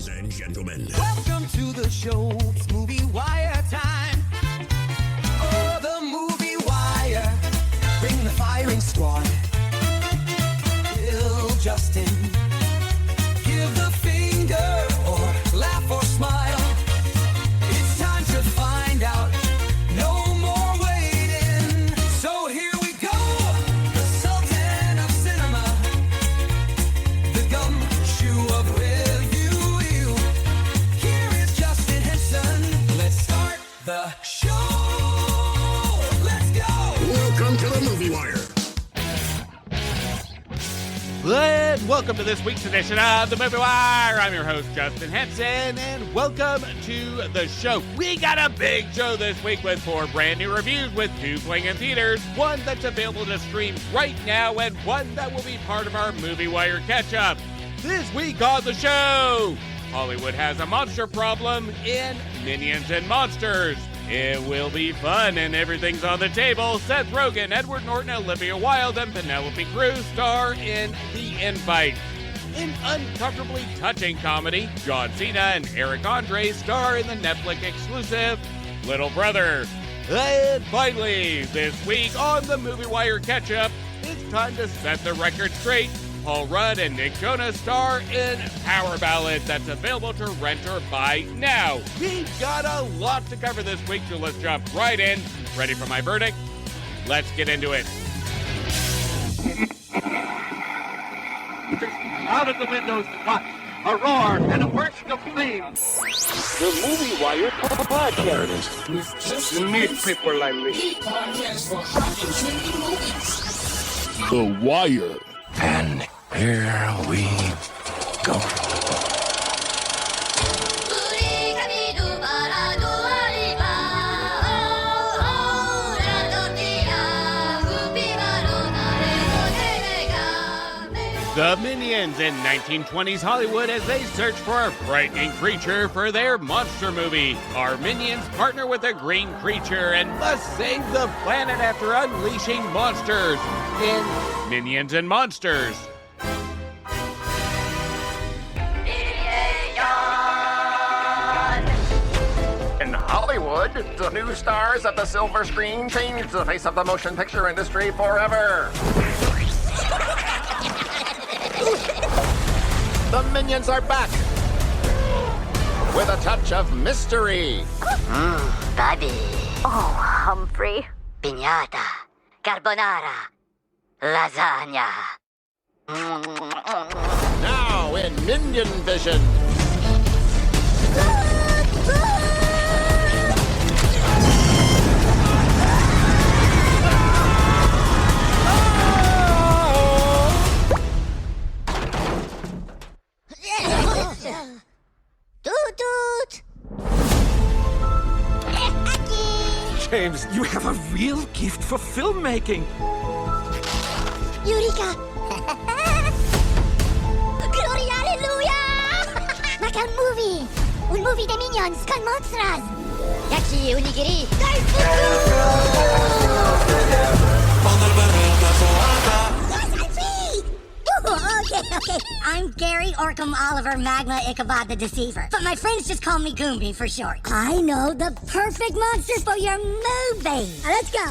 Ladies and gentlemen, welcome to the show. It's Movie Wire time. Oh, the Movie Wire. Bring the firing squad. Bill, Justin. Give the finger or laugh or smile. It's time to find out. No more waiting. So here we go. The Sultan of Cinema. The gumshoe of review. Here is Justin Henson. Let's start the show. Let's go. welcome to the Movie Wire. And welcome to this week's edition of the Movie Wire. I'm your host, Justin Henson, and welcome to the show. We got a big show this week with 4 brand new reviews, with 2 playing in theaters, 1 that's available to stream right now, and 1 that will be part of our Movie Wire catch-up. This week on the show, Hollywood has a monster problem in Minions and Monsters. It will be fun and everything's on the table. Seth Rogen, Edward Norton, Olivia Wilde, and Penélope Cruz star in The Invite. In uncomfortably touching comedy, John Cena and Andrés star in the Netflix exclusive Little Brother. And finally, this week on the Movie Wire catch-up, it's time to set the record straight. Rudd and Nick Jonas star in Power Ballad, that's available to rent or buy now. We've got a lot to cover this week, so let's jump right in. Ready for my verdict? Let's get into it. Out of the windows, watch a roar and a burst of flames. The Movie Wire podcast. You need people like me. The Wire. And here we go. The Minions in 1920s Hollywood as they search for a frightening creature for their monster movie. Our Minions partner with a green creature and must save the planet after unleashing monsters in Minions and Monsters. In Hollywood, the new stars of the silver screen changed the face of the motion picture industry forever. The Minions are back with a touch of mystery. Bobby. Oh, Humphrey. Piñata. Carbonara. Lasagna. Now in Minion Vision. Toot toot. James, you have a real gift for filmmaking. Eureka. Gloria, aleluya. Like a movie. Un movie de minions con monstras. Yachi, unigiri. Okay. I'm Gary Orcam Oliver Magma Ichabod the Deceiver. But my friends just call me Goombie for short. I know the perfect monsters for your movie. Let's go.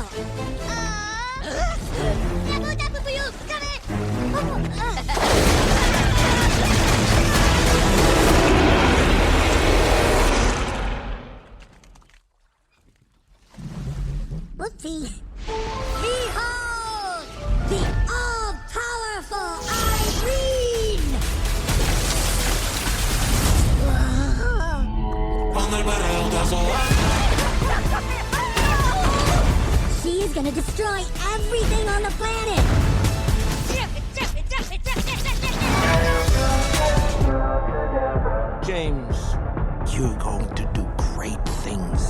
Whoopsie. Behold! The all-powerful Irene! She is gonna destroy everything on the planet! James, you're going to do great things.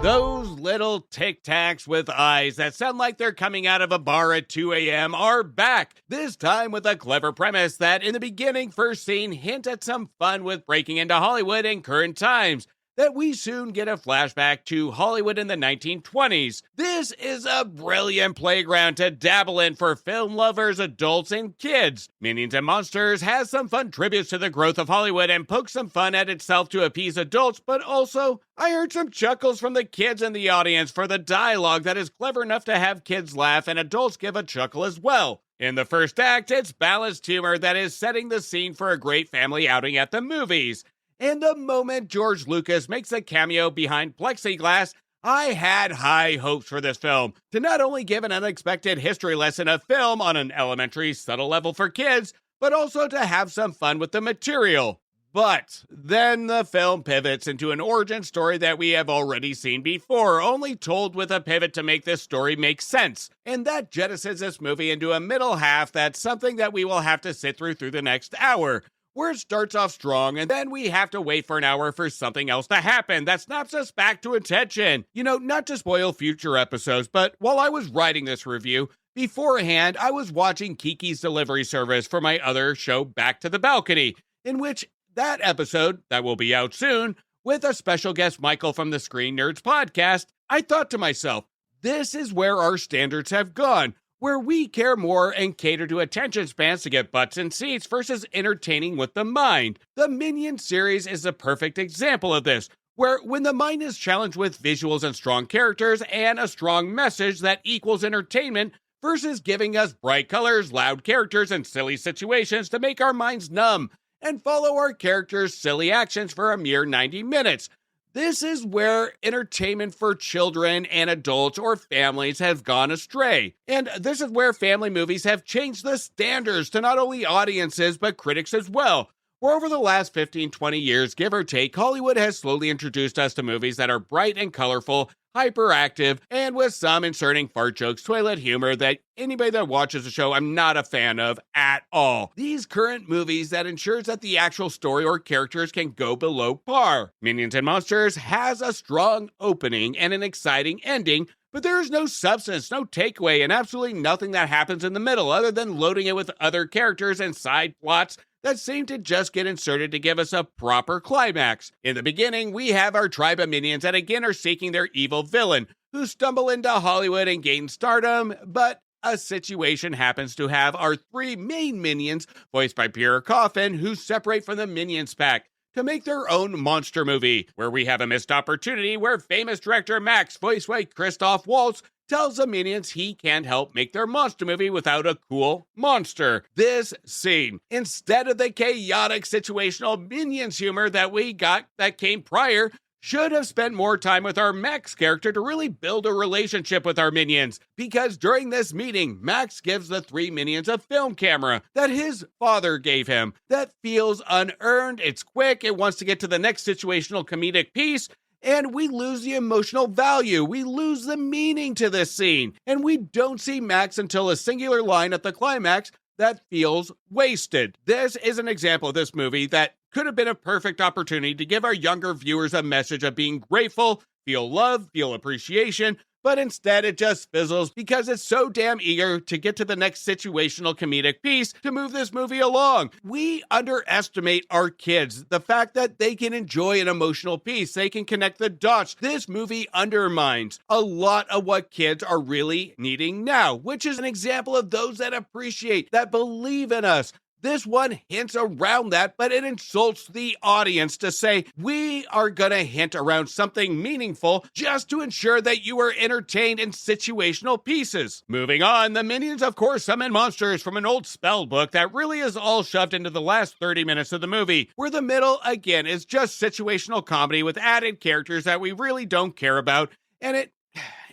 Those little Tic Tacs with eyes that sound like they're coming out of a bar at 2 a.m. are back, this time with a clever premise that in the beginning first scene hint at some fun with breaking into Hollywood in current times, that we soon get a flashback to Hollywood in the 1920s. This is a brilliant playground to dabble in for film lovers, adults, and kids. Minions and Monsters has some fun tributes to the growth of Hollywood and pokes some fun at itself to appease adults, but also, I heard some chuckles from the kids in the audience for the dialogue that is clever enough to have kids laugh and adults give a chuckle as well. In the first act, it's balanced humor that is setting the scene for a great family outing at the movies. And the moment George Lucas makes a cameo behind plexiglass, I had high hopes for this film to not only give an unexpected history lesson of film on an elementary, subtle level for kids, but also to have some fun with the material. But then the film pivots into an origin story that we have already seen before, only told with a pivot to make this story make sense. And that jettisons this movie into a middle half that's something that we will have to sit through the next hour, where it starts off strong, and then we have to wait for an hour for something else to happen that snaps us back to attention. You know, not to spoil future episodes, but while I was writing this review, beforehand, I was watching Kiki's Delivery Service for my other show, Back to the Balcony, in which that episode, that will be out soon, with a special guest Michael from the Screen Nerds podcast, I thought to myself, this is where our standards have gone, where we care more and cater to attention spans to get butts in seats versus entertaining with the mind. The Minions series is a perfect example of this, where when the mind is challenged with visuals and strong characters and a strong message that equals entertainment versus giving us bright colors, loud characters, and silly situations to make our minds numb and follow our characters' silly actions for a mere 90 minutes. This is where entertainment for children and adults or families has gone astray. And this is where family movies have changed the standards to not only audiences but critics as well. Where over the last 15-20 years, give or take, Hollywood has slowly introduced us to movies that are bright and colorful, hyperactive, and with some inserting fart jokes, toilet humor that anybody that watches the show I'm not a fan of at all. These current movies that ensures that the actual story or characters can go below par. Minions and Monsters has a strong opening and an exciting ending, but there is no substance, no takeaway, and absolutely nothing that happens in the middle other than loading it with other characters and side plots that seem to just get inserted to give us a proper climax. In the beginning, we have our tribe of minions that again are seeking their evil villain, who stumble into Hollywood and gain stardom, but a situation happens to have our three main minions, voiced by Pierre Coffin, who separate from the Minions pack to make their own monster movie, where we have a missed opportunity where famous director Max, voiced by Christoph Waltz, tells the Minions he can't help make their monster movie without a cool monster. This scene, instead of the chaotic situational Minions humor that we got that came prior, should have spent more time with our Max character to really build a relationship with our Minions, because during this meeting, Max gives the three Minions a film camera that his father gave him that feels unearned, it's quick, it wants to get to the next situational comedic piece, and we lose the emotional value. We lose the meaning to this scene. And we don't see Max until a singular line at the climax that feels wasted. This is an example of this movie that could have been a perfect opportunity to give our younger viewers a message of being grateful, feel love, feel appreciation, but instead it just fizzles because it's so damn eager to get to the next situational comedic piece to move this movie along. We underestimate our kids, the fact that they can enjoy an emotional piece, they can connect the dots. This movie undermines a lot of what kids are really needing now, which is an example of those that appreciate, that believe in us. This one hints around that, but it insults the audience to say, we are gonna hint around something meaningful just to ensure that you are entertained in situational pieces. Moving on, the Minions of course summon monsters from an old spell book that really is all shoved into the last 30 minutes of the movie, where the middle, again, is just situational comedy with added characters that we really don't care about, and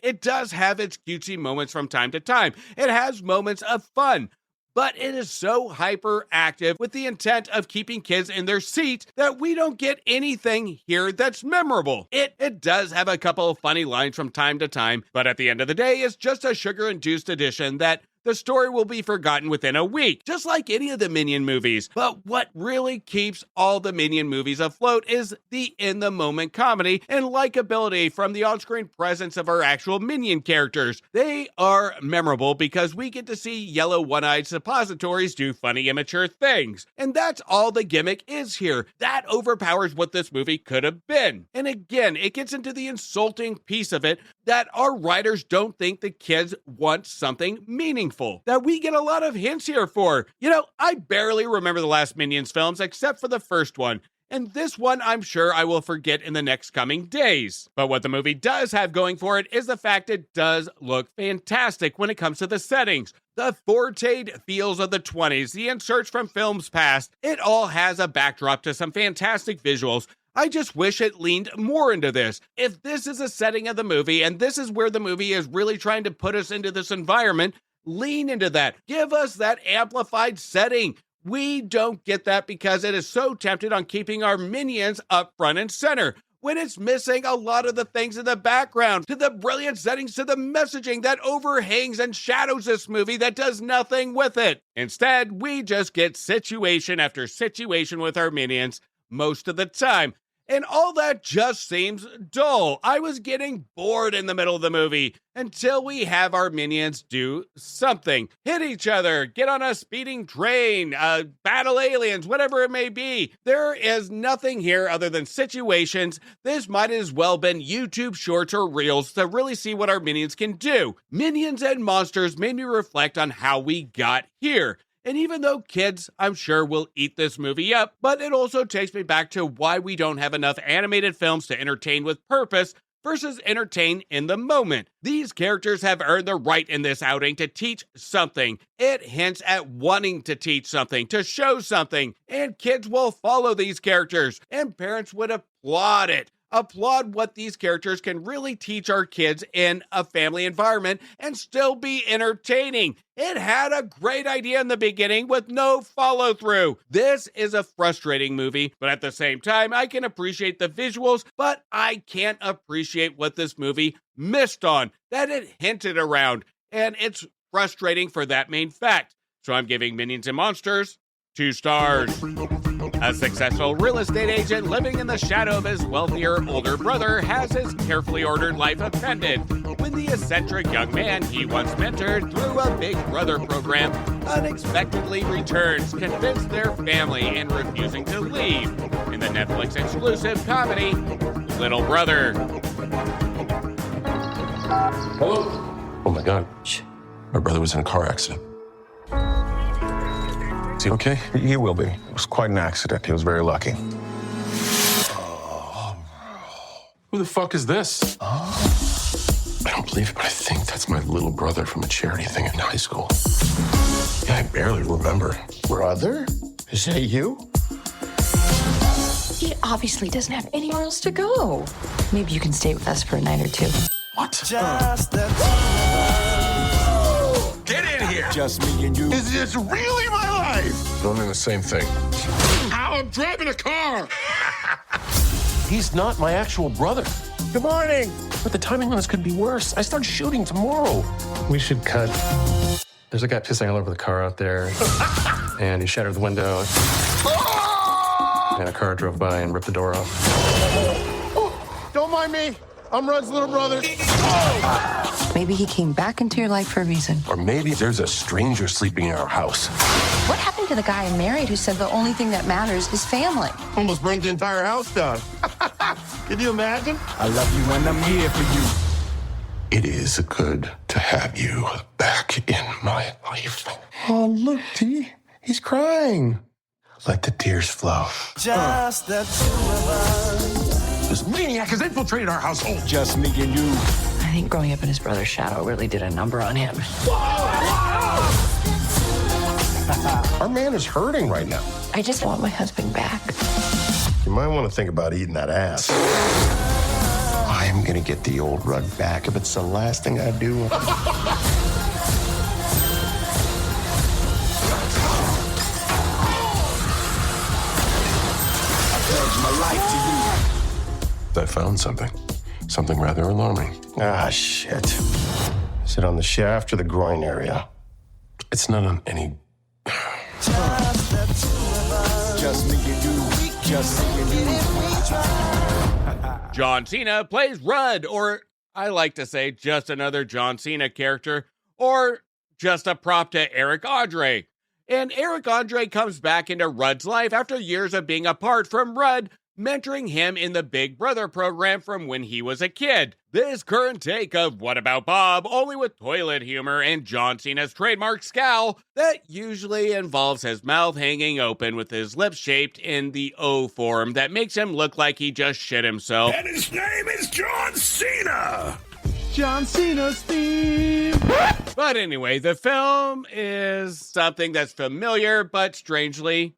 it does have its cutesy moments from time to time. It has moments of fun, but it is so hyperactive with the intent of keeping kids in their seat that we don't get anything here that's memorable. It does have a couple of funny lines from time to time, but at the end of the day, it's just a sugar-induced addition that the story will be forgotten within a week, just like any of the Minion movies. But what really keeps all the Minion movies afloat is the in-the-moment comedy and likability from the on-screen presence of our actual Minion characters. They are memorable because we get to see yellow one-eyed suppositories do funny, immature things. And that's all the gimmick is here. That overpowers what this movie could have been. And again, it gets into the insulting piece of it that our writers don't think the kids want something meaningful, that we get a lot of hints here for. You know, I barely remember the last Minions films except for the first one. And this one, I'm sure I will forget in the next coming days. But what the movie does have going for it is the fact it does look fantastic when it comes to the settings. The forte feels of the 20s, the inserts from films past, it all has a backdrop to some fantastic visuals. I just wish it leaned more into this. If this is a setting of the movie, and this is where the movie is really trying to put us into this environment, lean into that. Give us that amplified setting. We don't get that because it is so tempted on keeping our Minions up front and center, when it's missing a lot of the things in the background, to the brilliant settings, to the messaging that overhangs and shadows this movie that does nothing with it. Instead, we just get situation after situation with our Minions most of the time. And all that just seems dull. I was getting bored in the middle of the movie until we have our Minions do something. Hit each other, get on a speeding train, battle aliens, whatever it may be. There is nothing here other than situations. This might as well been YouTube shorts or reels to really see what our Minions can do. Minions and monsters made me reflect on how we got here. And even though kids, I'm sure, will eat this movie up, but it also takes me back to why we don't have enough animated films to entertain with purpose versus entertain in the moment. These characters have earned the right in this outing to teach something. It hints at wanting to teach something, to show something, and kids will follow these characters, and parents would applaud it. Applaud what these characters can really teach our kids in a family environment and still be entertaining. It had a great idea in the beginning with no follow-through. This is a frustrating movie, but at the same time, I can appreciate the visuals, but I can't appreciate what this movie missed on, that it hinted around, and it's frustrating for that main fact. So I'm giving Minions and Monsters 2 stars. A successful real estate agent living in the shadow of his wealthier older brother has his carefully ordered life upended when the eccentric young man he once mentored through a Big Brother program unexpectedly returns, convinced their family and refusing to leave in the Netflix exclusive comedy Little Brother. Hello? Oh my God. My brother was in a car accident. Is he okay? He will be. It was quite an accident. He was very lucky. Who the fuck is this? I don't believe it, but I think that's my little brother from a charity thing in high school. Yeah, I barely remember. Brother? Is that you? He obviously doesn't have anywhere else to go. Maybe you can stay with us for a night or two. What? Just the Get in here! Just me and you. Is this really my life? Don't mean the same thing. How I'm driving a car. He's not my actual brother. Good morning. But the timing on this could be worse. I start shooting tomorrow. We should cut. There's a guy pissing all over the car out there, and he shattered the window. And a car drove by and ripped the door off. Don't mind me. I'm Rudd's little brother. Maybe he came back into your life for a reason. Or maybe there's a stranger sleeping in our house. What happened to the guy I married who said the only thing that matters is family? Almost burnt the entire house down. Can you imagine? I love you when I'm here for you. It is good to have you back in my life. Oh, look, T. He's crying. Let the tears flow. Just the two of us. This maniac has infiltrated our household. Just me and you. I think growing up in his brother's shadow really did a number on him. Our man is hurting right now. I just want my husband back. You might want to think about eating that ass. I'm gonna get the old Rudd back if it's the last thing I do. I pledge my life to you. I found something. Something rather alarming. Ah, shit. Is it on the shaft or the groin area? It's not on any... John Cena plays Rudd, or I like to say just another John Cena character, or just a prop to Eric Andre. And Eric Andre comes back into Rudd's life after years of being apart from Rudd, mentoring him in the Big Brother program from when he was a kid. This current take of What About Bob, only with toilet humor and John Cena's trademark scowl that usually involves his mouth hanging open with his lips shaped in the O form that makes him look like he just shit himself. And his name is John Cena! John Cena's theme. But anyway, the film is something that's familiar but strangely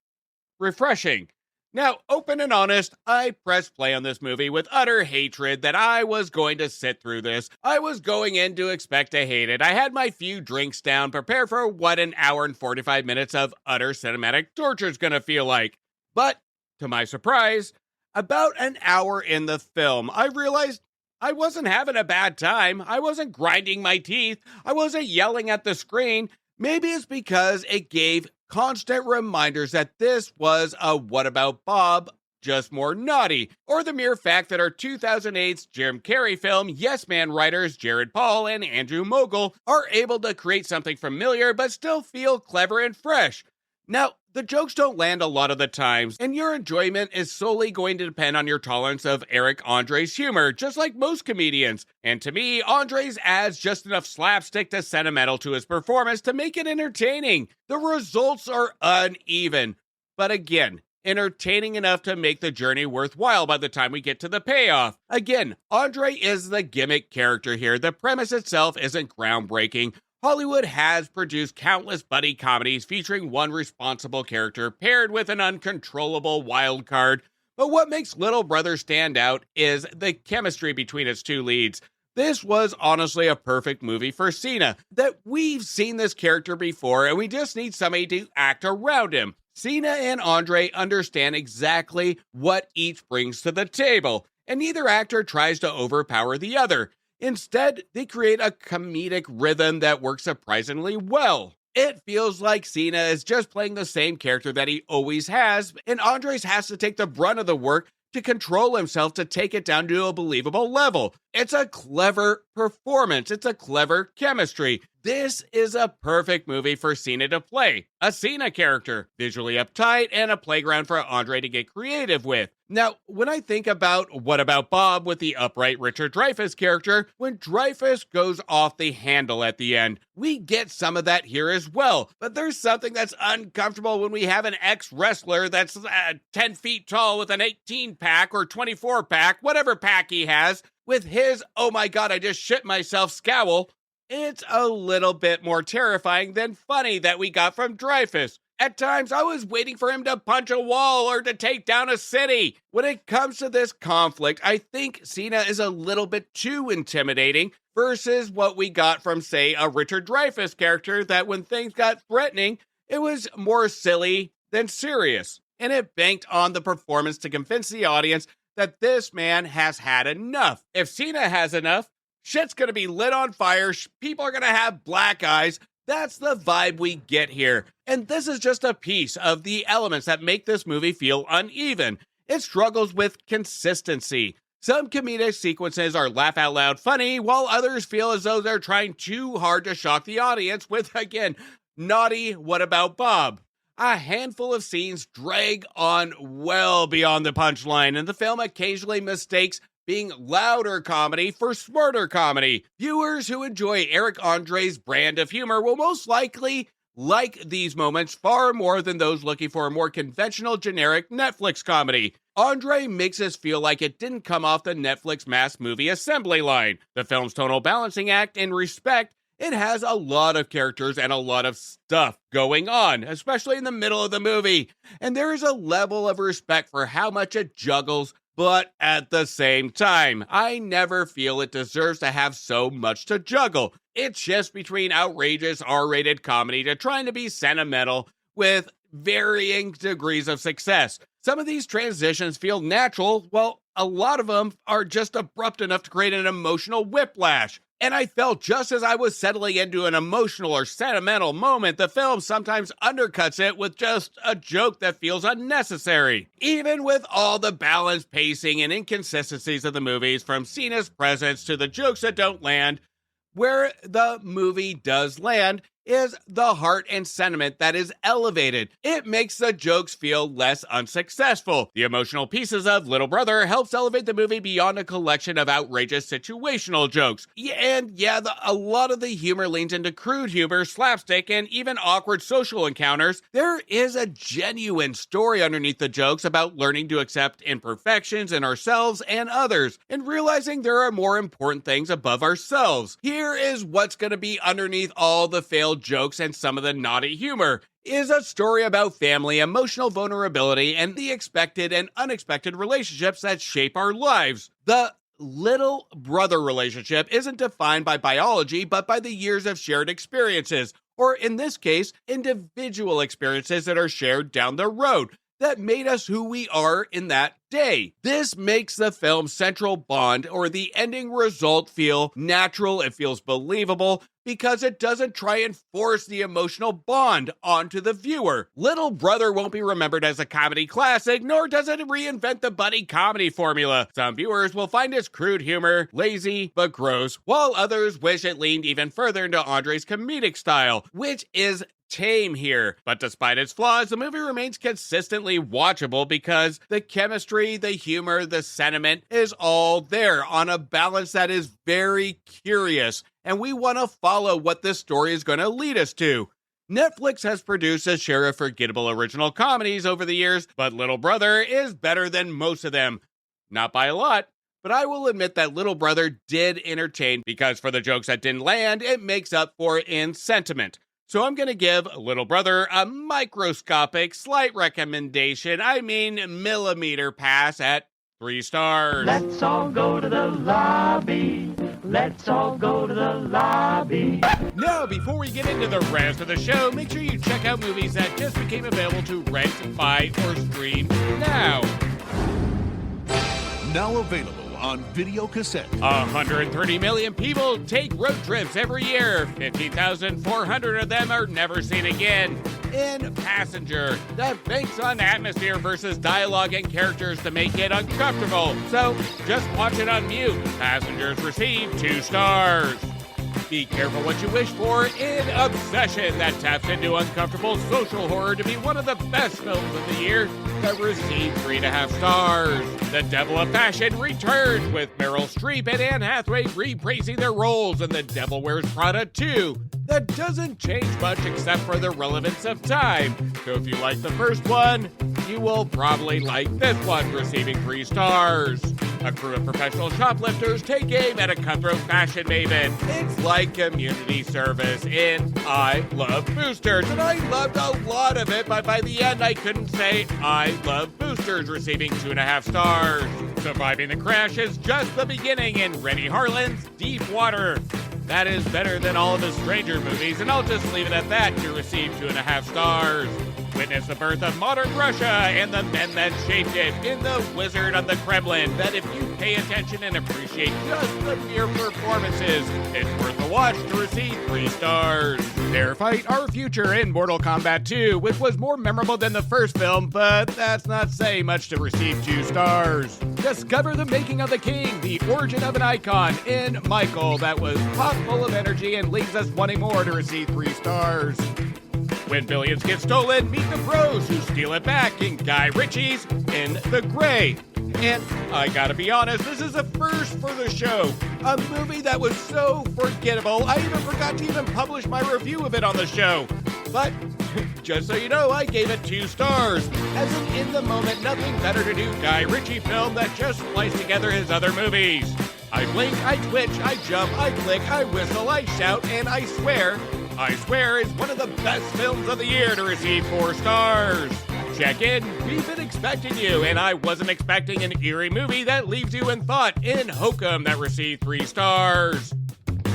refreshing. Now, open and honest, I pressed play on this movie with utter hatred that I was going to sit through this. I was going in to expect to hate it. I had my few drinks down, prepared for what an hour and 45 minutes of utter cinematic torture is going to feel like. But, to my surprise, about an hour in the film, I realized I wasn't having a bad time. I wasn't grinding my teeth. I wasn't yelling at the screen. Maybe it's because it gave constant reminders that this was a What About Bob, just more naughty, or the mere fact that our 2008's Jim Carrey film Yes Man writers Jared Paul and Andrew Mogul are able to create something familiar but still feel clever and fresh. Now, the jokes don't land a lot of the times, and your enjoyment is solely going to depend on your tolerance of Eric Andre's humor, just like most comedians. And to me, Andres adds just enough slapstick to sentimental to his performance to make it entertaining. The results are uneven, but again, entertaining enough to make the journey worthwhile by the time we get to the payoff. Again, Andre is the gimmick character here. The premise itself isn't groundbreaking. Hollywood has produced countless buddy comedies featuring one responsible character paired with an uncontrollable wild card, but what makes Little Brother stand out is the chemistry between its two leads. This was honestly a perfect movie for Cena, that we've seen this character before and we just need somebody to act around him. Cena and Andre understand exactly what each brings to the table, and neither actor tries to overpower the other. Instead, they create a comedic rhythm that works surprisingly well. It feels like Cena is just playing the same character that he always has, and Andres has to take the brunt of the work to control himself to take it down to a believable level. It's a clever performance. It's a clever chemistry. This is a perfect movie for Cena to play. A Cena character, visually uptight, and a playground for Andre to get creative with. Now, when I think about What About Bob with the upright Richard Dreyfuss character, when Dreyfuss goes off the handle at the end, we get some of that here as well. But there's something that's uncomfortable when we have an ex-wrestler that's 10 feet tall with an 18-pack or 24-pack, whatever pack he has, with his, oh my god, I just shit myself scowl. It's a little bit more terrifying than funny that we got from Dreyfuss. At times, I was waiting for him to punch a wall or to take down a city. When it comes to this conflict, I think Cena is a little bit too intimidating versus what we got from, say, a Richard Dreyfuss character that when things got threatening, it was more silly than serious. And it banked on the performance to convince the audience that this man has had enough. If Cena has enough, shit's gonna be lit on fire, people are gonna have black eyes. That's the vibe we get here. And this is just a piece of the elements that make this movie feel uneven. It struggles with consistency. Some comedic sequences are laugh out loud funny, while others feel as though they're trying too hard to shock the audience with, again, naughty What About Bob. A handful of scenes drag on well beyond the punchline, and the film occasionally mistakes being louder comedy for smarter comedy. Viewers who enjoy Eric Andre's brand of humor will most likely like these moments far more than those looking for a more conventional, generic Netflix comedy. Andre makes us feel like it didn't come off the Netflix mass movie assembly line. The film's tonal balancing act in respect, it has a lot of characters and a lot of stuff going on, especially in the middle of the movie. And there is a level of respect for how much it juggles, but at the same time, I never feel it deserves to have so much to juggle. It shifts between outrageous R-rated comedy to trying to be sentimental with varying degrees of success. Some of these transitions feel natural, while a lot of them are just abrupt enough to create an emotional whiplash. And I felt just as I was settling into an emotional or sentimental moment, the film sometimes undercuts it with just a joke that feels unnecessary. Even with all the balanced pacing and inconsistencies of the movies, from Cena's presence to the jokes that don't land, where the movie does land is the heart and sentiment that is elevated. It makes the jokes feel less unsuccessful. The emotional pieces of Little Brother helps elevate the movie beyond a collection of outrageous situational jokes. A lot of the humor leans into crude humor, slapstick, and even awkward social encounters. There is a genuine story underneath the jokes about learning to accept imperfections in ourselves and others, and realizing there are more important things above ourselves. Here is what's going to be underneath all the failed jokes and some of the naughty humor. Is a story about family, emotional vulnerability, and the expected and unexpected relationships that shape our lives. The little brother relationship isn't defined by biology, but by the years of shared experiences, or in this case, individual experiences that are shared down the road that made us who we are in that day. This makes the film's central bond or the ending result feel natural. It feels believable because it doesn't try and force the emotional bond onto the viewer. Little Brother won't be remembered as a comedy classic, nor does it reinvent the buddy comedy formula. Some viewers will find its crude humor lazy but gross, while others wish it leaned even further into Andrés' comedic style, which is tame here. But despite its flaws, the movie remains consistently watchable because the chemistry, the humor, the sentiment is all there on a balance that is very curious, and we want to follow what this story is going to lead us to. Netflix has produced a share of forgettable original comedies over the years, but Little Brother is better than most of them. Not by a lot, but I will admit that Little Brother did entertain because for the jokes that didn't land, it makes up for it in sentiment. So I'm going to give Little Brother a microscopic, slight recommendation, millimeter pass at 3 stars. Let's all go to the lobby. Let's all go to the lobby. Now, before we get into the rest of the show, make sure you check out movies that just became available to rent, buy, or stream now. Now available on video cassette. 130 million people take road trips every year. 15,400 of them are never seen again. In Passenger, that banks on atmosphere versus dialogue and characters to make it uncomfortable. So just watch it on mute. Passengers receive 2 stars. Be careful what you wish for in Obsession, that taps into uncomfortable social horror to be one of the best films of the year, that received 3.5 stars. The Devil of Passion returns with Meryl Streep and Anne Hathaway reprising their roles in The Devil Wears Prada 2. That doesn't change much except for the relevance of time. So if you like the first one, you will probably like this one, receiving 3 stars. A crew of professional shoplifters take aim at a cutthroat fashion maven. It's like community service in I Love Boosters, and I loved a lot of it, but by the end I couldn't say I Love Boosters, receiving 2.5 stars. Surviving the crash is just the beginning in Rennie Harlin's Deep Water. That is better than all of the Stranger movies, and I'll just leave it at that to receive 2.5 stars. Witness the birth of modern Russia and the men that shaped it in The Wizard of the Kremlin, that if you pay attention and appreciate just the mere performances, it's worth a watch to receive 3 stars. Dare fight our future in Mortal Kombat 2, which was more memorable than the first film, but that's not saying much to receive 2 stars. Discover the making of the king, the origin of an icon in Michael, that was pop full of energy and leaves us wanting more, to receive 3 stars. When billions get stolen, meet the pros who steal it back in Guy Ritchie's In the Gray. And I gotta be honest, this is a first for the show. A movie that was so forgettable, I even forgot to even publish my review of it on the show. But just so you know, I gave it 2 stars. As an in-the-moment, nothing better to do Guy Ritchie film that just spliced together his other movies. I blink, I twitch, I jump, I click, I whistle, I shout, and I swear is one of the best films of the year, to receive 4 stars. Check in, we've been expecting you, and I wasn't expecting an eerie movie that leaves you in thought in Hokum, that received 3 stars.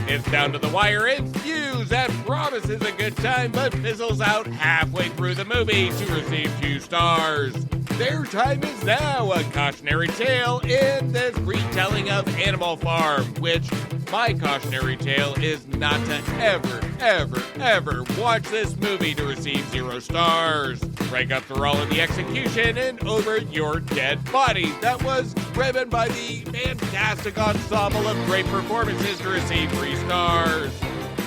It's down to the wire in Fuse, that promises a good time but fizzles out halfway through the movie, to receive 2 stars. Their Time Is Now, a cautionary tale in this retelling of Animal Farm, which my cautionary tale is not to ever watch this movie to receive 0 stars. Break up the role in the execution and over your dead body. That was driven by the fantastic ensemble of great performances to receive 3 stars.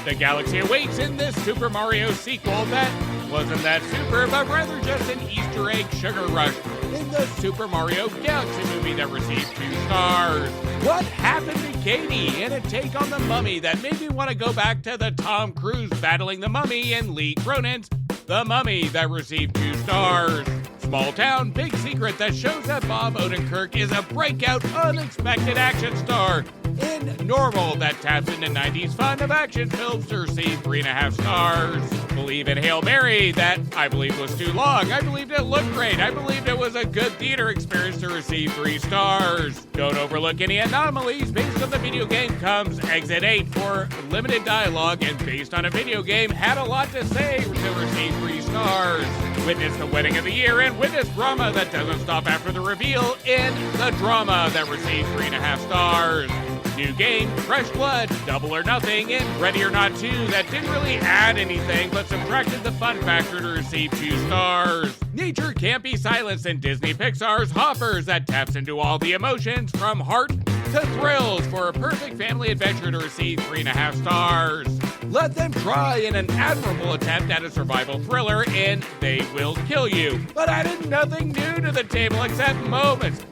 The galaxy awaits in this Super Mario sequel that wasn't that super, but rather just an Easter egg sugar rush in the Super Mario Galaxy movie that received 2 stars. What Happened to Katie, in a take on The Mummy that made me want to go back to the Tom Cruise battling the Mummy and Lee Cronin's The Mummy that received 2 stars. Small Town, Big Secret that shows that Bob Odenkirk is a breakout, unexpected action star. In Normal that taps into 90s fun of action films to receive 3.5 stars. Believe in Hail Mary that I believe was too long. I believed it looked great. I believed it was a good theater experience to receive 3 stars. Don't overlook any anomalies. Based on the video game comes Exit 8 for limited dialogue and based on a video game had a lot to say to receive 3 stars. Witness the Wedding of the Year and witness drama that doesn't stop after the reveal in The Drama that received 3.5 stars. New game, Fresh Blood, Double or Nothing, and Ready or Not 2 that didn't really add anything but subtracted the fun factor to receive 2 stars. Nature Can't Be Silenced in Disney Pixar's Hoppers that taps into all the emotions from heart to thrills for a perfect family adventure to receive 3.5 stars. Let Them Try in an admirable attempt at a survival thriller in They Will Kill You, but added nothing new to the table except moments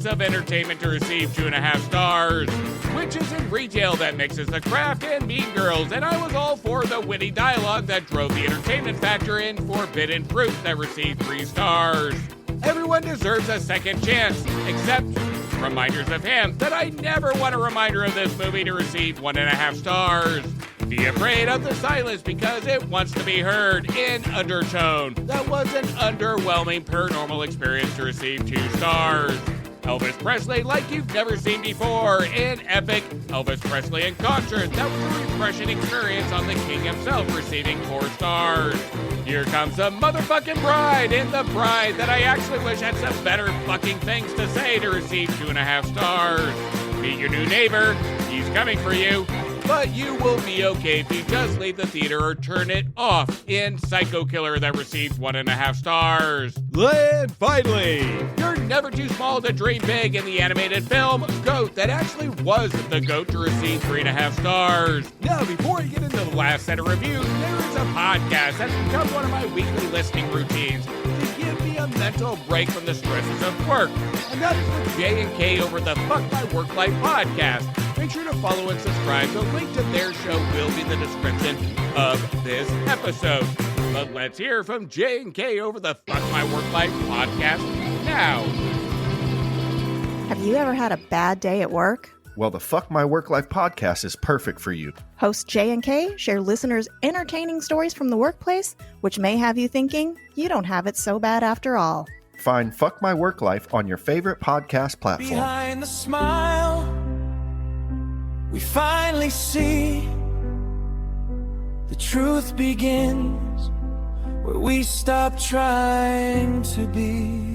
of entertainment to receive 2.5 stars. Witches in Retail that mixes The Craft and Mean Girls, and I was all for the witty dialogue that drove the entertainment factor in Forbidden Fruit that received 3 stars. Everyone deserves a second chance, except Reminders of Him that I never want a reminder of this movie to receive 1.5 stars. Be Afraid of the Silence because it wants to be heard in Undertone. That was an underwhelming paranormal experience to receive 2 stars. Elvis Presley like you've never seen before in Epic Elvis Presley in Concert. That was a refreshing experience on the King himself receiving 4 stars. Here Comes the Motherfucking Bride in The Bride that I actually wish had some better fucking things to say to receive 2.5 stars. Meet Your New Neighbor, He's Coming for You. But you will be okay if you just leave the theater or turn it off in Psycho Killer that received 1.5 stars. And finally, You're Never Too Small to Dream Big in the animated film Goat that actually was the GOAT to receive 3.5 stars. Now, before I get into the last set of reviews, there is a podcast that's become one of my weekly listening routines to give me a mental break from the stresses of work. And that is with J&K over the Fuck My Work Life podcast. Make sure to follow and subscribe. The link to their show will be in the description of this episode. But let's hear from J&K over the Fuck My Work Life podcast now. Have you ever had a bad day at work? Well, the Fuck My Work Life podcast is perfect for you. Host J&K share listeners' entertaining stories from the workplace, which may have you thinking you don't have it so bad after all. Find Fuck My Work Life on your favorite podcast platform. Behind the smile, we finally see the truth begins where we stop trying to be.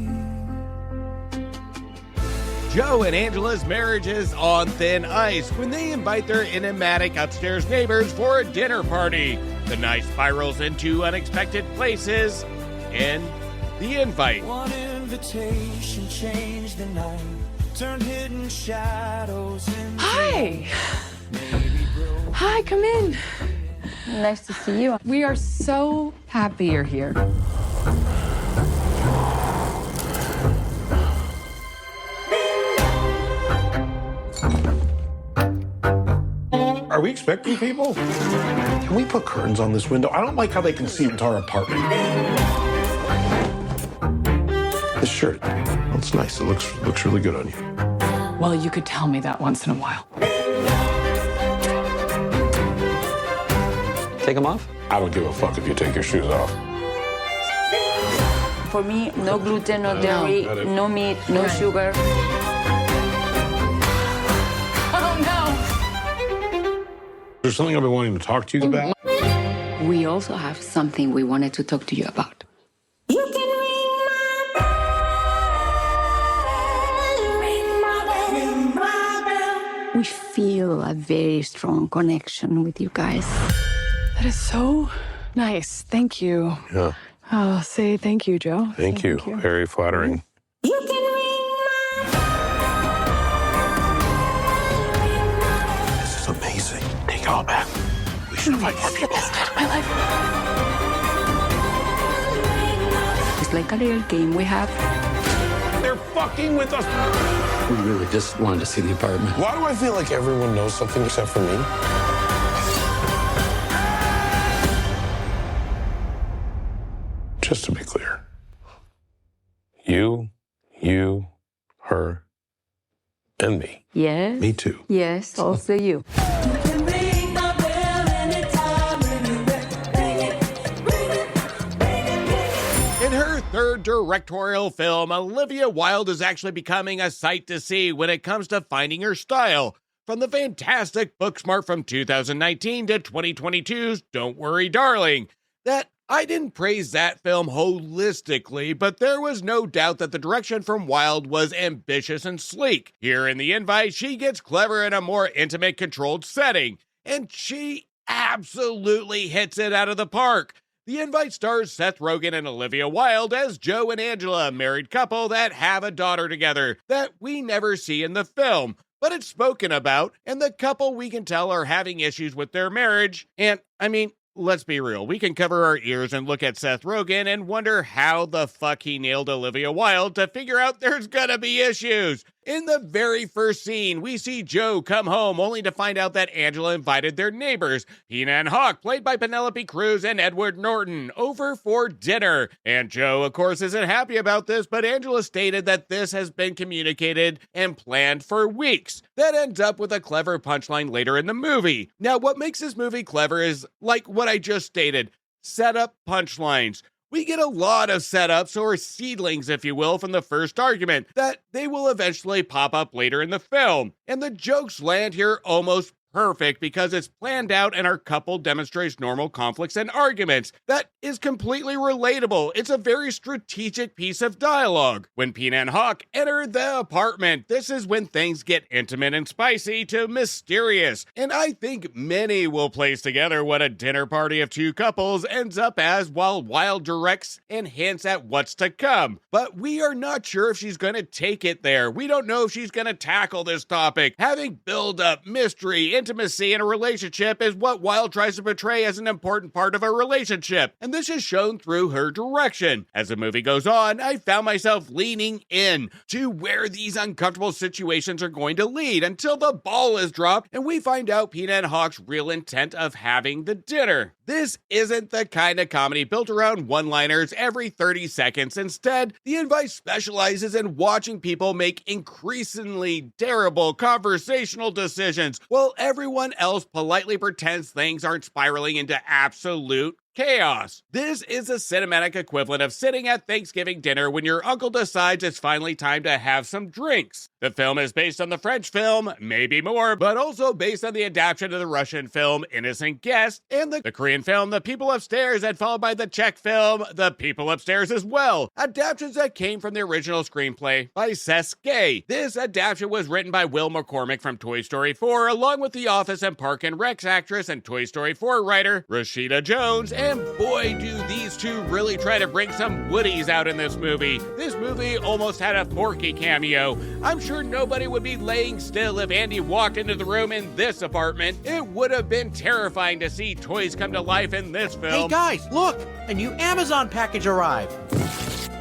Joe and Angela's marriage is on thin ice when they invite their enigmatic upstairs neighbors for a dinner party. The night spirals into unexpected places, and the invite. One invitation changed the night, turned hidden shadows into... Hi! Hi, come in. Nice to see you. We are so happy you're here. Are we expecting people? Can we put curtains on this window? I don't like how they can see into our apartment. This shirt, well, it's nice. It looks really good on you. Well, you could tell me that once in a while. Take them off? I don't give a fuck if you take your shoes off. For me, no gluten, no dairy, no meat, no sugar. There's something I've been wanting to talk to you about. We also have something we wanted to talk to you about. We feel a very strong connection with you guys. That is so nice. Thank you. Yeah. I'll say thank you, Joe. Thank you. Very flattering. This is amazing. Take it all back. We should invite more people. My life. It's like a little game we have. They're fucking with us. We really just wanted to see the apartment. Why do I feel like everyone knows something except for me? Just to be clear, you, her, and me. Yes. Me too. Yes, also you. In her third directorial film, Olivia Wilde is actually becoming a sight to see when it comes to finding her style. From the fantastic Booksmart from 2019 to 2022's Don't Worry, Darling. That I didn't praise that film holistically, but there was no doubt that the direction from Wilde was ambitious and sleek. Here in The Invite, she gets clever in a more intimate, controlled setting, and she absolutely hits it out of the park. The Invite stars Seth Rogen and Olivia Wilde as Joe and Angela, a married couple that have a daughter together that we never see in the film, but it's spoken about, and the couple we can tell are having issues with their marriage, and, I mean, let's be real, we can cover our ears and look at Seth Rogen and wonder how the fuck he nailed Olivia Wilde to figure out there's gonna be issues. In the very first scene, we see Joe come home only to find out that Angela invited their neighbors, Pina and Hawk, played by Penelope Cruz and Edward Norton, over for dinner. And Joe, of course, isn't happy about this, but Angela stated that this has been communicated and planned for weeks. That ends up with a clever punchline later in the movie. Now, what makes this movie clever is, like what I just stated, setup punchlines. We get a lot of setups, or seedlings, if you will, from the first argument, that they will eventually pop up later in the film. And the jokes land here almost perfect because it's planned out and our couple demonstrates normal conflicts and arguments. That is completely relatable. It's a very strategic piece of dialogue. When Pina and Hawk enter the apartment, this is when things get intimate and spicy to mysterious. And I think many will place together what a dinner party of two couples ends up as while Wilde directs and hints at what's to come. But we are not sure if she's going to take it there. We don't know if she's going to tackle this topic. Having build-up, mystery, intimacy in a relationship is what Wilde tries to portray as an important part of a relationship, and this is shown through her direction. As the movie goes on, I found myself leaning in to where these uncomfortable situations are going to lead until the ball is dropped and we find out Pina and Hawk's real intent of having the dinner. This isn't the kind of comedy built around one-liners every 30 seconds. Instead, The Invite specializes in watching people make increasingly terrible conversational decisions, while everyone else politely pretends things aren't spiraling into absolute chaos. This is a cinematic equivalent of sitting at Thanksgiving dinner when your uncle decides it's finally time to have some drinks. The film is based on the French film, Maybe More, but also based on the adaptation of the Russian film Innocent Guest and the Korean film The People Upstairs, and followed by the Czech film The People Upstairs as well. Adaptations that came from the original screenplay by Seth Rogen. This adaptation was written by Will McCormick from Toy Story 4, along with The Office and Park and Rec's actress and Toy Story 4 writer Rashida Jones, and boy, do these two really try to bring some Woodies out in this movie. This movie almost had a Forky cameo. I'm sure nobody would be laying still if Andy walked into the room in this apartment. It would have been terrifying to see toys come to life in this film. Hey guys, look! A new Amazon package arrived.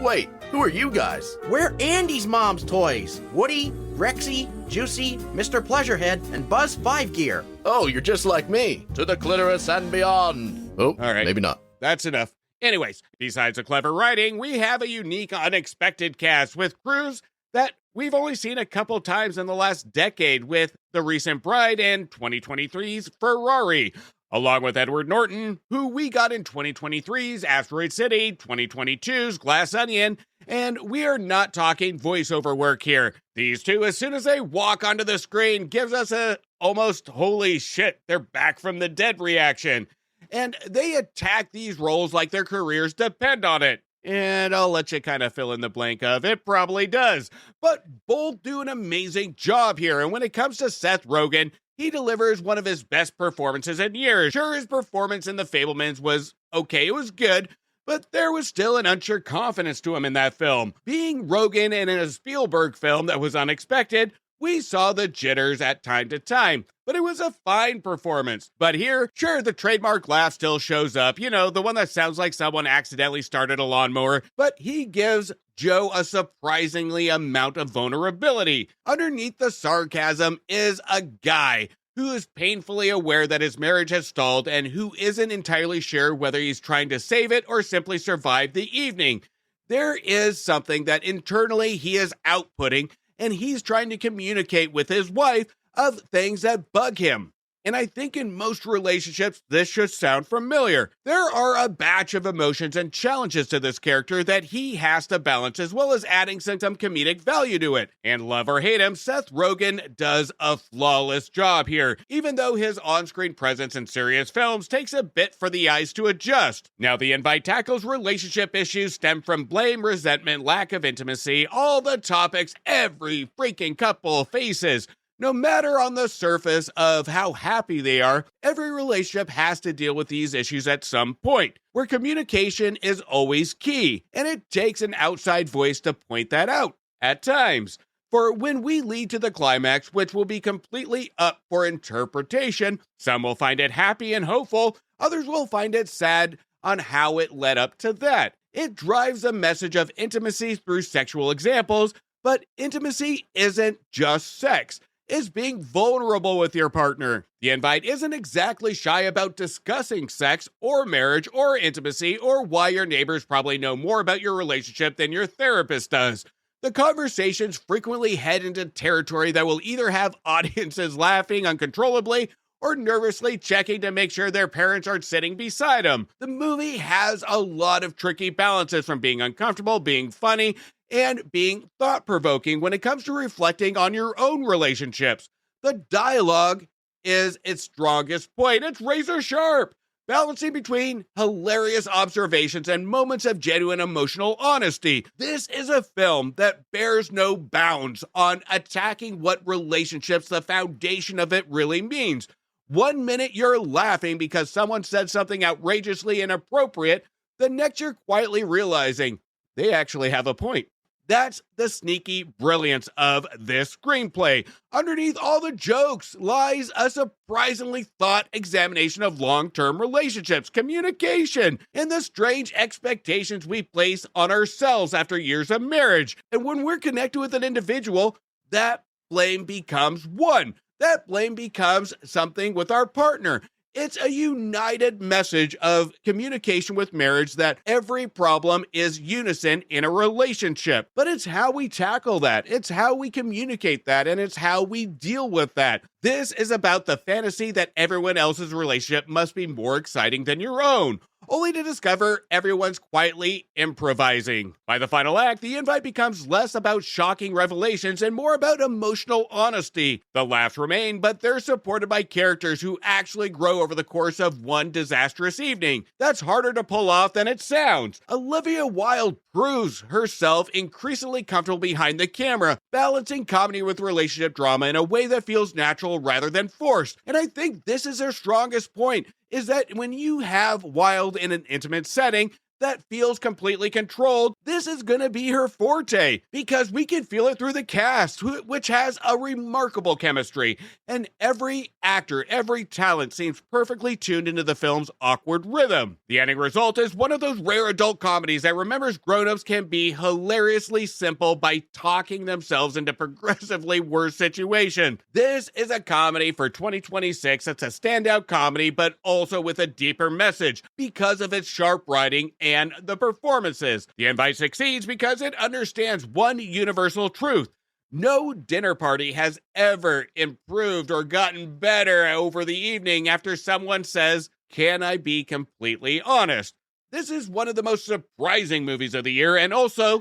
Wait, who are you guys? We're Andy's mom's toys. Woody, Rexy, Juicy, Mr. Pleasurehead, and Buzz 5 Gear. Oh, you're just like me. To the clitoris and beyond. Oh, all right. Maybe not. That's enough. Anyways, besides the clever writing, we have a unique, unexpected cast with Cruz that we've only seen a couple times in the last decade with The Recent Bride and 2023's Ferrari, along with Edward Norton, who we got in 2023's Asteroid City, 2022's Glass Onion, and we are not talking voiceover work here. These two, as soon as they walk onto the screen, gives us a almost holy shit, they're back from the dead reaction. And they attack these roles like their careers depend on it. And I'll let you kind of fill in the blank of it probably does. But both do an amazing job here. And when it comes to Seth Rogen, he delivers one of his best performances in years. Sure, his performance in The Fabelmans was okay, it was good, but there was still an unsure confidence to him in that film. Being Rogen and in a Spielberg film that was unexpected, we saw the jitters at time to time, but it was a fine performance. But here, sure, the trademark laugh still shows up, you know, the one that sounds like someone accidentally started a lawnmower, but he gives Joe a surprisingly amount of vulnerability. Underneath the sarcasm is a guy who is painfully aware that his marriage has stalled and who isn't entirely sure whether he's trying to save it or simply survive the evening. There is something that internally he is outputting, and he's trying to communicate with his wife of things that bug him. And I think in most relationships, this should sound familiar. There are a batch of emotions and challenges to this character that he has to balance, as well as adding some comedic value to it. And love or hate him, Seth Rogen does a flawless job here, even though his on-screen presence in serious films takes a bit for the eyes to adjust. Now, The Invite tackles relationship issues stem from blame, resentment, lack of intimacy, all the topics every freaking couple faces. No matter on the surface of how happy they are, every relationship has to deal with these issues at some point, where communication is always key, and it takes an outside voice to point that out at times. For when we lead to the climax, which will be completely up for interpretation, some will find it happy and hopeful, others will find it sad on how it led up to that. It drives a message of intimacy through sexual examples, but intimacy isn't just sex. Is being vulnerable with your partner. The Invite isn't exactly shy about discussing sex or marriage or intimacy or why your neighbors probably know more about your relationship than your therapist does. The conversations frequently head into territory that will either have audiences laughing uncontrollably or nervously checking to make sure their parents aren't sitting beside them. The movie has a lot of tricky balances, from being uncomfortable, being funny, and being thought-provoking when it comes to reflecting on your own relationships. The dialogue is its strongest point. It's razor sharp, balancing between hilarious observations and moments of genuine emotional honesty. This is a film that bears no bounds on attacking what relationships, the foundation of it, really means. 1 minute you're laughing because someone said something outrageously inappropriate, the next you're quietly realizing they actually have a point. That's the sneaky brilliance of this screenplay. Underneath all the jokes lies a surprisingly thought examination of long-term relationships, communication, and the strange expectations we place on ourselves after years of marriage. And when we're connected with an individual, that blame becomes one. That blame becomes something with our partner. It's a united message of communication with marriage, that every problem is unison in a relationship. But it's how we tackle that. It's how we communicate that. And it's how we deal with that. This is about the fantasy that everyone else's relationship must be more exciting than your own, only to discover everyone's quietly improvising. By the final act, The Invite becomes less about shocking revelations and more about emotional honesty. The laughs remain, but they're supported by characters who actually grow over the course of one disastrous evening. That's harder to pull off than it sounds. Oliva Wilde proves herself increasingly comfortable behind the camera, balancing comedy with relationship drama in a way that feels natural rather than forced. And I think this is her strongest point, is that when you have Wilde in an intimate setting that feels completely controlled, this is going to be her forte, because we can feel it through the cast, which has a remarkable chemistry, and every actor, every talent seems perfectly tuned into the film's awkward rhythm. The ending result is one of those rare adult comedies that remembers grown-ups can be hilariously simple by talking themselves into progressively worse situations. This is a comedy for 2026 that's a standout comedy, but also with a deeper message because of its sharp writing and the performances. The Invite succeeds because it understands one universal truth. No dinner party has ever improved or gotten better over the evening after someone says, "Can I be completely honest?" This is one of the most surprising movies of the year, and also,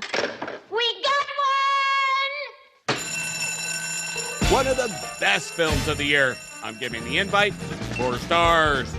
We got one of the best films of the year. I'm giving The Invite 4 stars.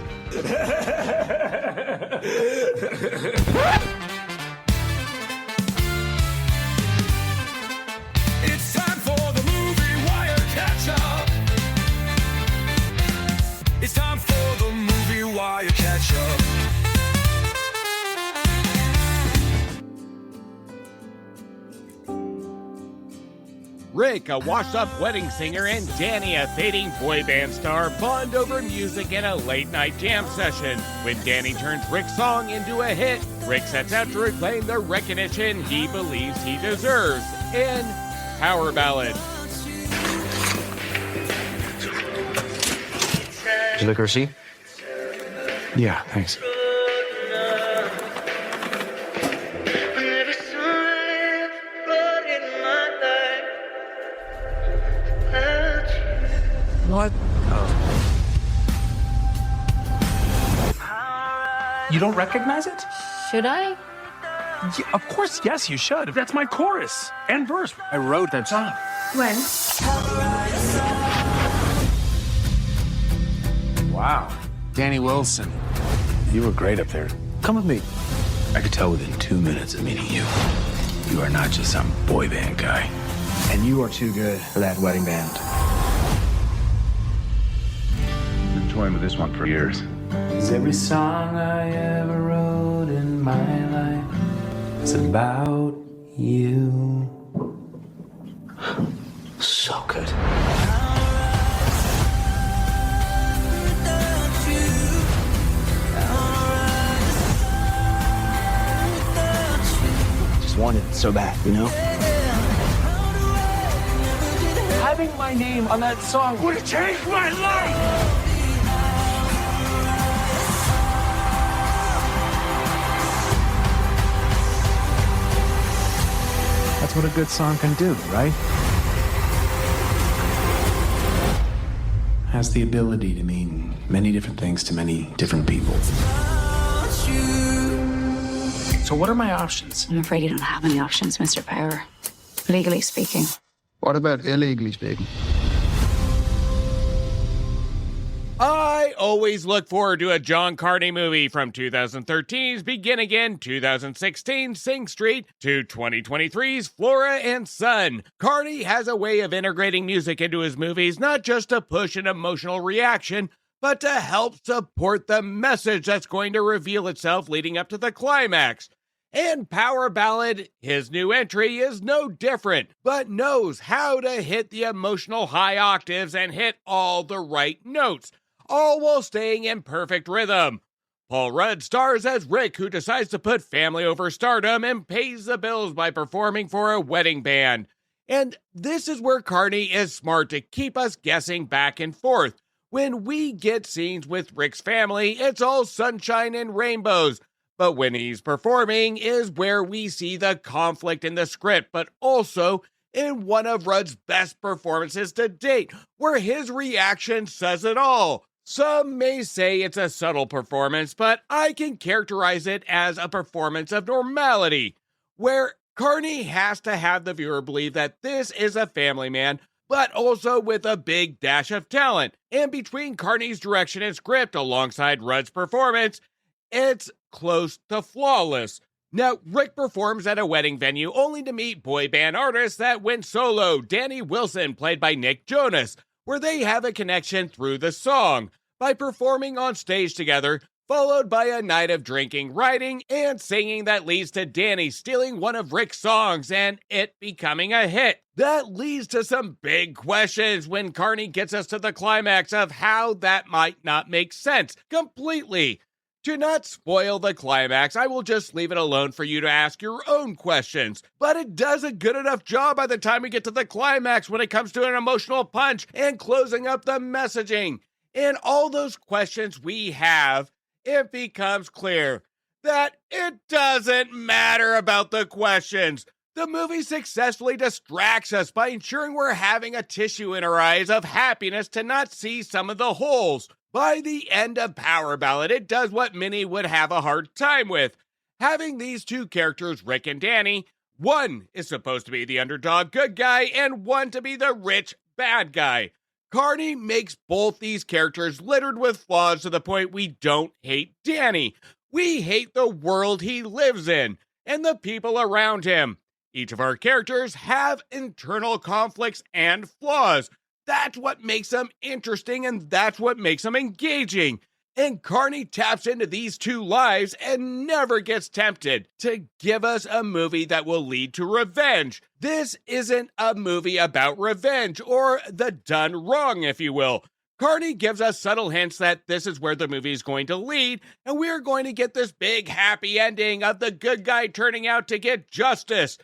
Rick, a washed-up wedding singer, and Danny, a fading boy band star, bond over music in a late-night jam session. When Danny turns Rick's song into a hit, Rick sets out to reclaim the recognition he believes he deserves in Power Ballad. Did you look her see? Yeah, thanks. What? You don't recognize it? Should I? Yeah, of course, yes, you should. That's my chorus and verse. I wrote that song. When? Wow. Danny Wilson. You were great up there. Come with me. I could tell within 2 minutes of meeting you, you are not just some boy band guy. And you are too good for that wedding band. Been toying with this one for years. Cause every song I ever wrote in my life is about you. So good. Just wanted it so bad, you know? Having my name on that song would have changed my life! That's what a good song can do, right? Has the ability to mean many different things to many different people. So what are my options? I'm afraid you don't have any options, Mr. Power. Legally speaking. What about illegally speaking? I always look forward to a John Carney movie, from 2013's Begin Again, 2016's Sing Street, to 2023's Flora and Son. Carney has a way of integrating music into his movies, not just to push an emotional reaction, but to help support the message that's going to reveal itself leading up to the climax. And Power Ballad, his new entry, is no different, but knows how to hit the emotional high octaves and hit all the right notes, all while staying in perfect rhythm. Paul Rudd stars as Rick, who decides to put family over stardom and pays the bills by performing for a wedding band. And this is where Carney is smart to keep us guessing back and forth. When we get scenes with Rick's family, it's all sunshine and rainbows. But when he's performing is where we see the conflict in the script, but also in one of Rudd's best performances to date, where his reaction says it all. Some may say it's a subtle performance, but I can characterize it as a performance of normality, where Carney has to have the viewer believe that this is a family man, but also with a big dash of talent. And between Carney's direction and script alongside Rudd's performance, it's close to flawless. Now, Rick performs at a wedding venue only to meet boy band artists that went solo, Danny Wilson, played by Nick Jonas, where they have a connection through the song by performing on stage together, followed by a night of drinking, writing, and singing that leads to Danny stealing one of Rick's songs and it becoming a hit. That leads to some big questions when Carney gets us to the climax of how that might not make sense completely. To not spoil the climax, I will just leave it alone for you to ask your own questions. But it does a good enough job by the time we get to the climax when it comes to an emotional punch and closing up the messaging. In all those questions we have, it becomes clear that it doesn't matter about the questions. The movie successfully distracts us by ensuring we're having a tissue in our eyes of happiness to not see some of the holes. By the end of Power Ballad, it does what many would have a hard time with. Having these two characters, Rick and Danny, one is supposed to be the underdog good guy and one to be the rich bad guy. Carney makes both these characters littered with flaws to the point we don't hate Danny. We hate the world he lives in and the people around him. Each of our characters have internal conflicts and flaws. That's what makes them interesting, and that's what makes them engaging. And Carney taps into these two lives and never gets tempted to give us a movie that will lead to revenge. This isn't a movie about revenge, or the done wrong, if you will. Carney gives us subtle hints that this is where the movie is going to lead, and we're going to get this big happy ending of the good guy turning out to get justice.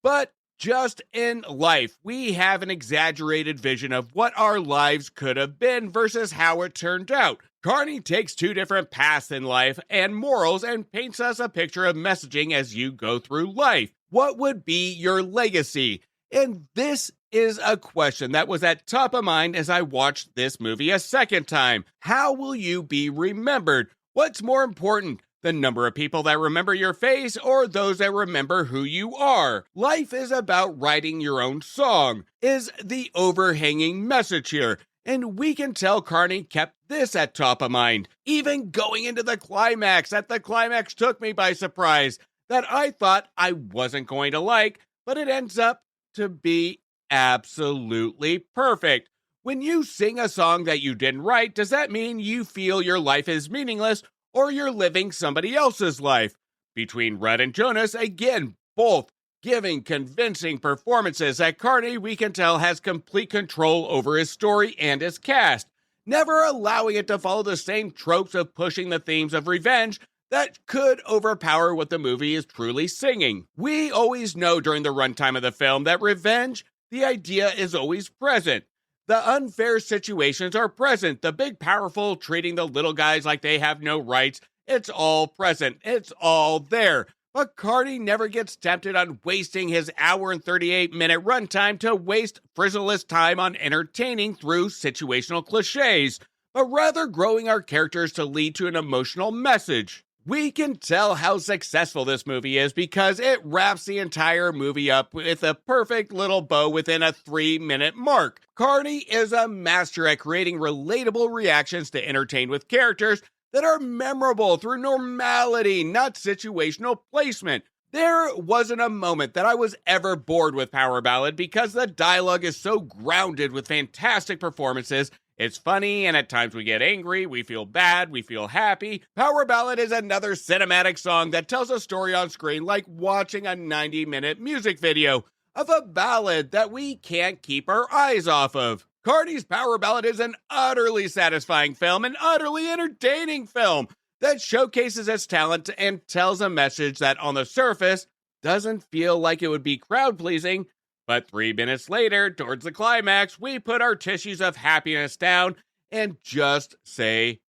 But just in life, we have an exaggerated vision of what our lives could have been versus how it turned out. Carney takes two different paths in life and morals and paints us a picture of messaging as you go through life. What would be your legacy? And this is a question that was at top of mind as I watched this movie a second time. How will you be remembered? What's more important? The number of people that remember your face or those that remember who you are? Life is about writing your own song, is the overhanging message here. And we can tell Carney kept this at top of mind. Even going into the climax, the climax took me by surprise, that I thought I wasn't going to like, but it ends up to be absolutely perfect. When you sing a song that you didn't write, does that mean you feel your life is meaningless, or you're living somebody else's life? Between Rudd and Jonas, again, both giving convincing performances that Carney, we can tell, has complete control over his story and his cast, never allowing it to follow the same tropes of pushing the themes of revenge that could overpower what the movie is truly singing. We always know during the runtime of the film that revenge, the idea is always present. The unfair situations are present. The big powerful treating the little guys like they have no rights. It's all present. It's all there. But Carney never gets tempted on wasting his hour and 38-minute runtime to waste frivolous time on entertaining through situational cliches, but rather growing our characters to lead to an emotional message. We can tell how successful this movie is because it wraps the entire movie up with a perfect little bow within a 3-minute mark. Carney is a master at creating relatable reactions to entertain with characters that are memorable through normality, not situational placement. There wasn't a moment that I was ever bored with Power Ballad because the dialogue is so grounded with fantastic performances. It's funny, and at times we get angry, we feel bad, we feel happy. Power Ballad is another cinematic song that tells a story on screen like watching a 90-minute music video of a ballad that we can't keep our eyes off of. Carney's Power Ballad is an utterly satisfying film, an utterly entertaining film that showcases its talent and tells a message that on the surface doesn't feel like it would be crowd-pleasing. But 3 minutes later, towards the climax, we put our tissues of happiness down and just say,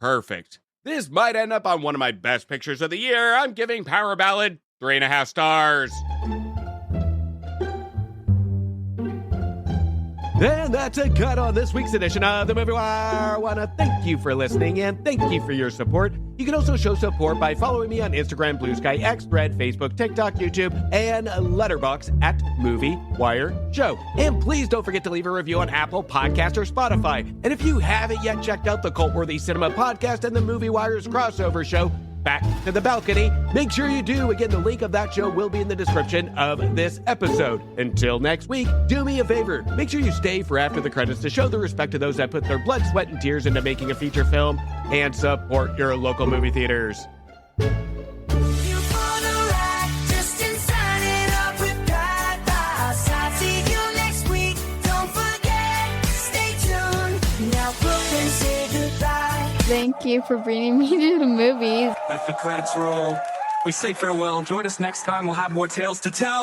perfect. This might end up on one of my best pictures of the year. I'm giving Power Ballad 3.5 stars. And that's a cut on this week's edition of The Movie Wire. I want to thank you for listening and thank you for your support. You can also show support by following me on Instagram, Blue Sky, X, Thread, Facebook, TikTok, YouTube, and Letterboxd at Movie Wire Show. And please don't forget to leave a review on Apple Podcasts or Spotify. And if you haven't yet checked out the Cult-Worthy Cinema Podcast and the Movie Wire's crossover show, Back to the Balcony, make sure you do. Again, the link of that show will be in the description of this episode. Until next week, do me a favor. Make sure you stay for after the credits to show the respect to those that put their blood, sweat, and tears into making a feature film and support your local movie theaters. Thank you for bringing me to the movies. Let the credits roll. We say farewell. Join us next time. We'll have more tales to tell.